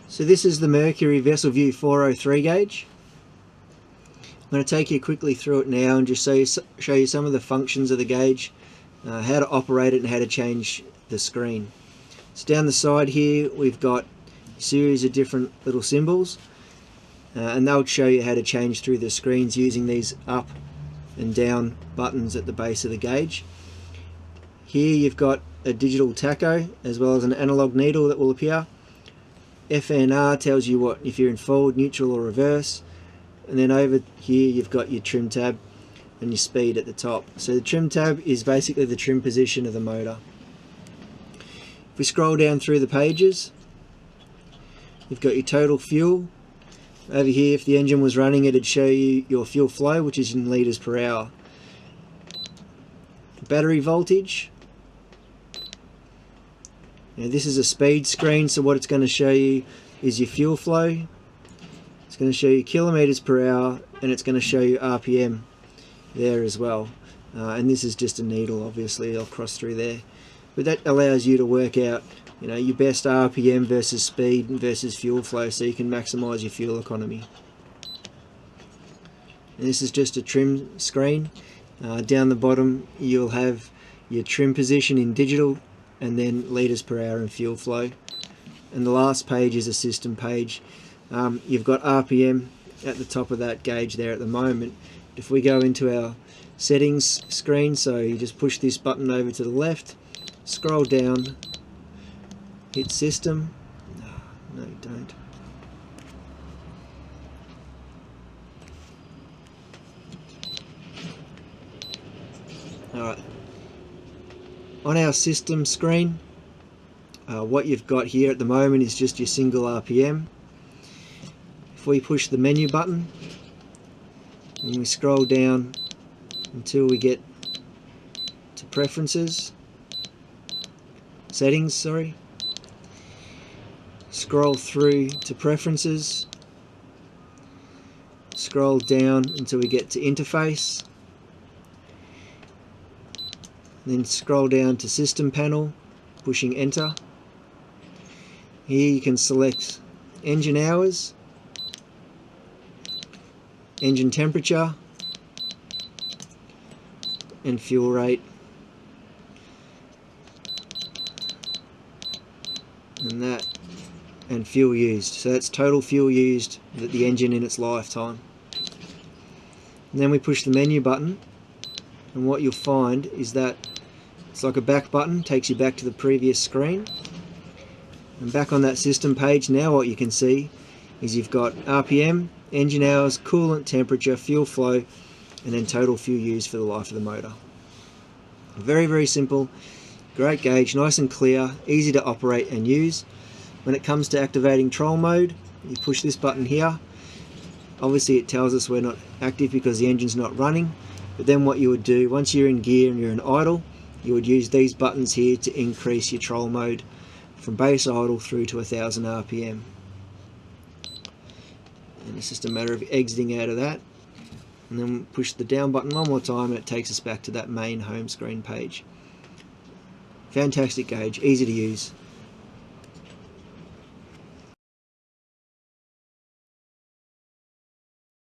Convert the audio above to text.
So this is the Mercury Vessel View 403 gauge. I'm going to take you quickly through it now and just show you some of the functions of the gauge, how to operate it and how to change the screen. So down the side here we've got a series of different little symbols, and they'll show you how to change through the screens using these up and down buttons at the base of the gauge. Here you've got a digital tacho as well as an analog needle that will appear. FNR tells you what if you're in forward, neutral or reverse, and then over here you've got your trim tab and your speed at the top. So the trim tab is basically the trim position of the motor. If we scroll down through the pages, you've got your total fuel. Over here, if the engine was running, it'd show you your fuel flow, which is in litres per hour. Battery voltage. Now this is a speed screen, so what it's going to show you is your fuel flow. It's going to show you kilometres per hour, and it's going to show you RPM there as well. And this is just a needle, obviously. I'll cross through there, but that allows you to work out, your best RPM versus speed versus fuel flow, so you can maximise your fuel economy. And this is just a trim screen. Down the bottom you'll have your trim position in digital, and then litres per hour and fuel flow. And the last page is a system page. You've got RPM at the top of that gauge there at the moment. If we go into our settings screen, so you just push this button over to the left, scroll down, hit system. No, you don't. Alright. On our system screen, what you've got here at the moment is just your single RPM. If we push the menu button and we scroll down until we get to preferences, settings, sorry, scroll through to preferences, scroll down until we get to interface, then scroll down to system panel, pushing enter. Here you can select engine hours, engine temperature, and fuel rate, and fuel used. So that's total fuel used at the engine in its lifetime. And then we push the menu button, and what you'll find is that it's like a back button, takes you back to the previous screen. And back on that system page now, what you can see is you've got RPM, engine hours, coolant temperature, fuel flow, and then total fuel used for the life of the motor. Very, very simple, great gauge, nice and clear, easy to operate and use. When it comes to activating troll mode, you push this button here. Obviously it tells us we're not active because the engine's not running, but then what you would do, once you're in gear and you're in idle, you would use these buttons here to increase your troll mode from base idle through to 1000 RPM. And it's just a matter of exiting out of that, and then push the down button one more time and it takes us back to that main home screen page. Fantastic gauge, easy to use.